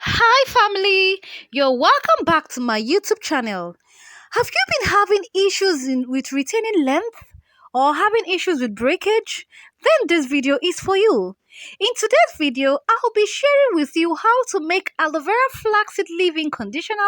Hi family, you're welcome back to my YouTube channel. Have you been having issues with retaining length or having issues with breakage? Then this video is for you. In today's video, I'll be sharing with you how to make aloe vera flaxseed leave-in conditioner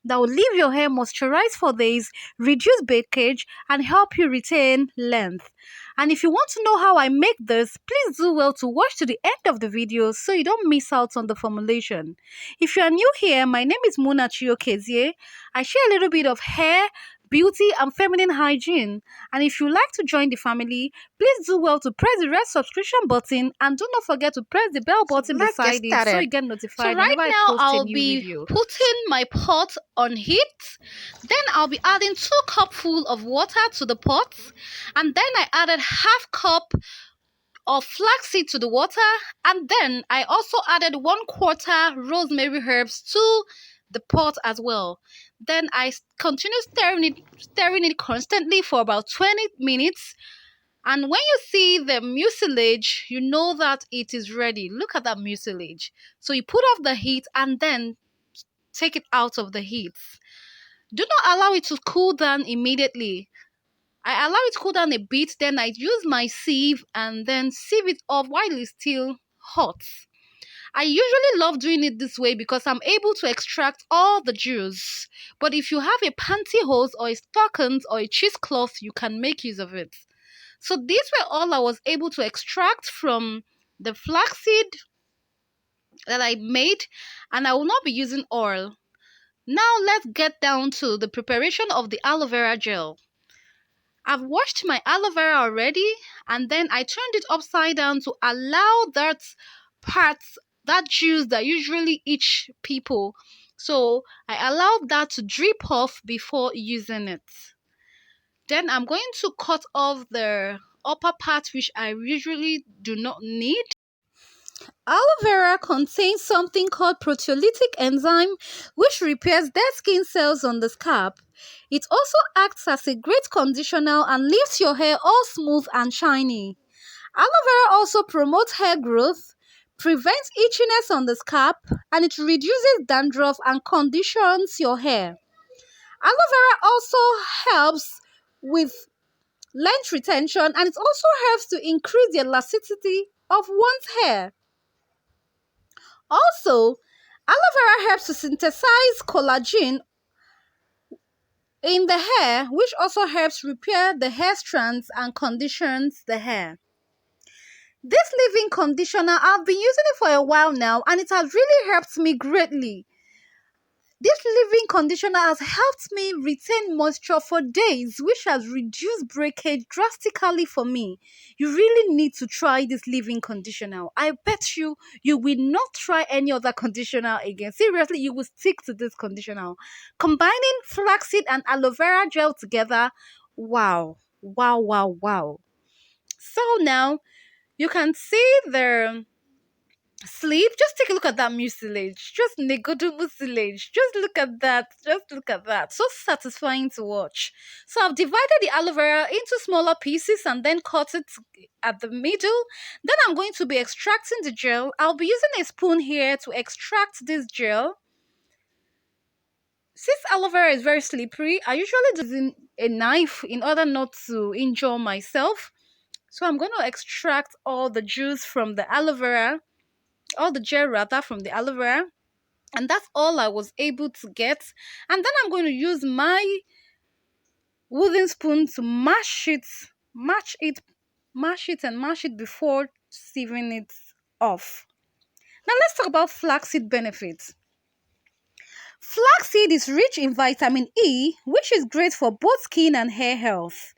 that will leave your hair moisturized for days, reduce breakage, and help you retain length. And if you want to know how I make this, please do well to watch to the end of the video so you don't miss out on the formulation. If you are new here, my name is Muna Chiokezie. I share a little bit of hair, beauty, and feminine hygiene. And if you like to join the family, please do well to press the red subscription button and do not forget to press the bell button Let's get beside it so started. you get So notified right whenever I now post a I'll new be video. putting my pot on heat. Then I'll be adding 2 cupfuls of water to the pot. And then I added half cup of flaxseed to the water. And then I also added 1/4 rosemary herbs to the pot as well. Then I continue stirring it constantly for about 20 minutes. And when you see the mucilage, you know that it is ready. Look at that mucilage. So you put off the heat and then take it out of the heat. Do not allow it to cool down immediately. I allow it to cool down a bit, then I use my sieve and then sieve it off while it's still hot. I usually love doing it this way because I'm able to extract all the juice. But if you have a pantyhose or a stockings or a cheesecloth, you can make use of it. So these were all I was able to extract from the flaxseed that I made, and I will not be using oil. Now let's get down to the preparation of the aloe vera gel. I've washed my aloe vera already, and then I turned it upside down to allow part, that juice that usually itch people. So I allowed that to drip off before using it. Then I'm going to cut off the upper part which I usually do not need. Aloe vera contains something called proteolytic enzyme which repairs dead skin cells on the scalp. It also acts as a great conditioner and leaves your hair all smooth and shiny. Aloe vera also promotes hair growth, prevents itchiness on the scalp, and it reduces dandruff and conditions your hair. Aloe vera also helps with length retention, and it also helps to increase the elasticity of one's hair. Also, aloe vera helps to synthesize collagen in the hair, which also helps repair the hair strands and conditions the hair. This leave-in conditioner, I've been using it for a while now and it has really helped me greatly. This leave-in conditioner has helped me retain moisture for days, which has reduced breakage drastically for me. You really need to try this leave-in conditioner. I bet you will not try any other conditioner again. Seriously, you will stick to this conditioner. Combining flaxseed and aloe vera gel together, wow, wow, wow, wow. So now you can see the sleep. Just take a look at that mucilage. Just negodo mucilage. Just look at that. Just look at that. So satisfying to watch. So I've divided the aloe vera into smaller pieces and then cut it at the middle. Then I'm going to be extracting the gel. I'll be using a spoon here to extract this gel. Since aloe vera is very slippery, I usually use a knife in order not to injure myself. So I'm going to extract all the juice from the aloe vera, all the gel rather from the aloe vera, and that's all I was able to get. And then I'm going to use my wooden spoon to mash it and mash it before sieving it off. Now let's talk about flaxseed benefits. Flaxseed is rich in vitamin E, which is great for both skin and hair health.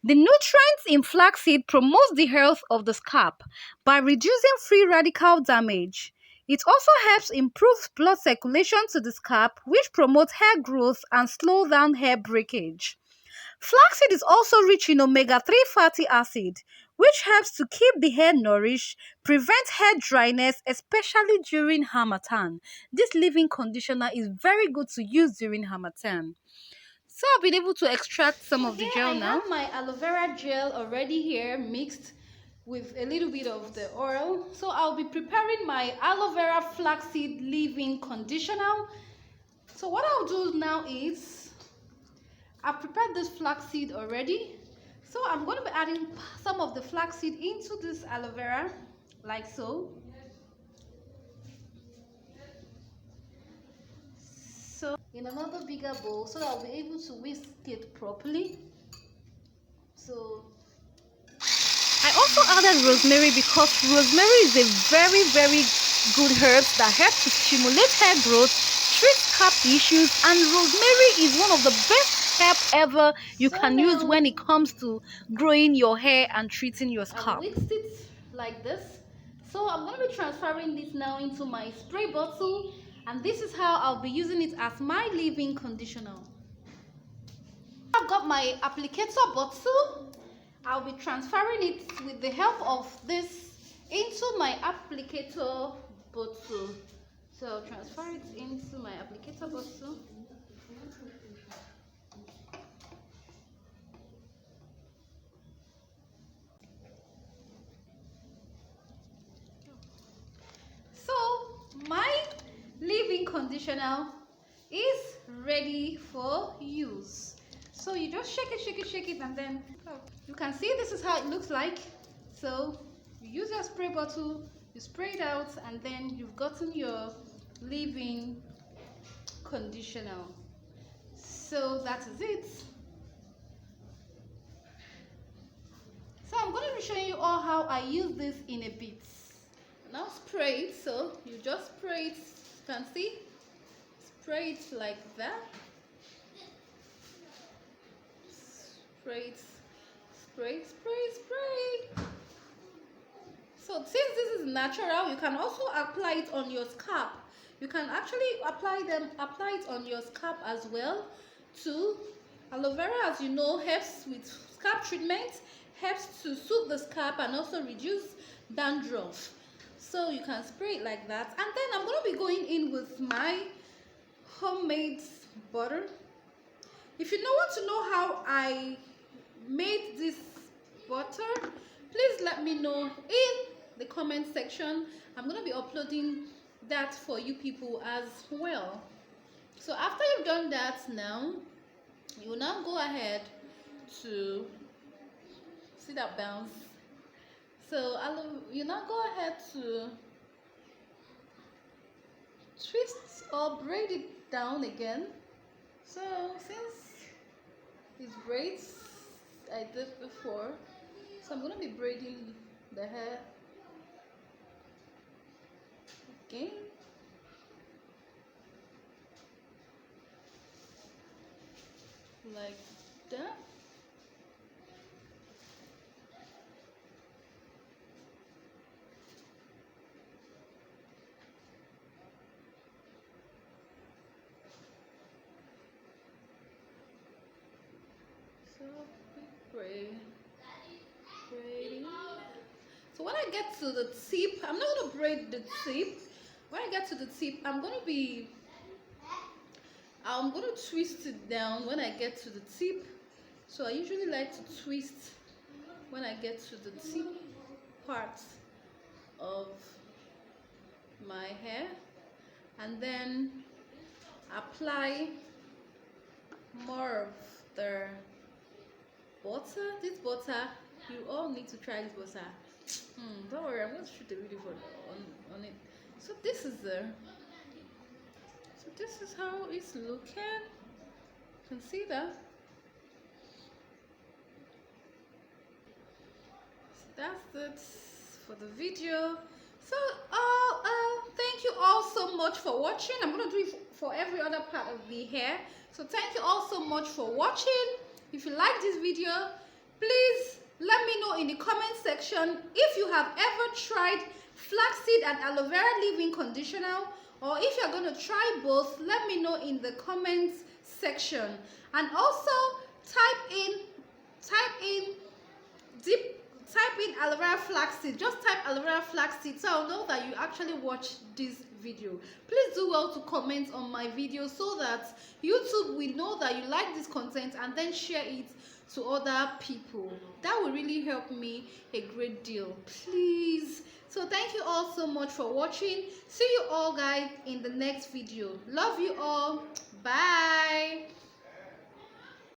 The nutrients in flaxseed promote the health of the scalp by reducing free radical damage. It also helps improve blood circulation to the scalp, which promotes hair growth and slow down hair breakage. Flaxseed is also rich in omega-3 fatty acid, which helps to keep the hair nourished, prevent hair dryness, especially during Harmattan. This leave-in conditioner is very good to use during Harmattan. So I've been able to extract some of the gel now. I have my aloe vera gel already here mixed with a little bit of the oil. So I'll be preparing my aloe vera flaxseed leave-in conditioner. So what I'll do now is, I've prepared this flaxseed already. So I'm going to be adding some of the flaxseed into this aloe vera, like so. So in another bigger bowl, so that I'll be able to whisk it properly. So I also added rosemary because rosemary is a very, very good herb that helps to stimulate hair growth, treat scalp issues, and rosemary is one of the best herb ever you can use when it comes to growing your hair and treating your scalp. I whisked it like this. So I'm going to be transferring this now into my spray bottle, and this is how I'll be using it as my leave-in conditioner. I've got my applicator bottle. I'll be transferring it with the help of this into my applicator bottle. So I'll transfer it into my applicator bottle. So my leave-in conditioner is ready for use. So you just shake it, and then you can see this is how it looks like. So you use your spray bottle, you spray it out, and then you've gotten your leave-in conditioner. So that is it. So I'm going to be showing you all how I use this in a bit. Now spray it. So you just spray it, you can see, spray it like that. Spray, spray. So since this is natural, you can also apply it on your scalp. You can actually apply it on your scalp as well too. Aloe vera, as you know, helps with scalp treatment, helps to soothe the scalp and also reduce dandruff. So you can spray it like that. And then I'm going to be going in with my homemade butter. If you want to know how I made this butter, please let me know in the comment section. I'm going to be uploading that for you people as well. So after you've done that, now you will now go ahead to see that bounce. So you now go ahead to twist or braid it down again. So since it's braids I did before, so I'm going to be braiding the hair again. Like that. So braiding. So when I get to the tip, I'm not going to braid the tip. When I get to the tip, I'm going to twist it down when I get to the tip. So I usually like to twist when I get to the tip part of my hair, and then apply more of the butter. This butter, you all need to try this butter. Don't worry, I'm going to shoot a video on it. So this is how it's looking. You can see that. So that's it for the video. So thank you all so much for watching. I'm going to do it for every other part of the hair. So thank you all so much for watching. If you like this video, please let me know in the comment section if you have ever tried flaxseed and aloe vera leave-in conditioner, or if you're going to try both, let me know in the comments section. And also type in aloe vera flaxseed. Just type aloe vera flaxseed, so I'll know that you actually watched this video. Please do well to comment on my video so that YouTube will know that you like this content and then share it to other people. That will really help me a great deal, please. So thank you all so much for watching. See you all guys in the next video. Love you all. Bye.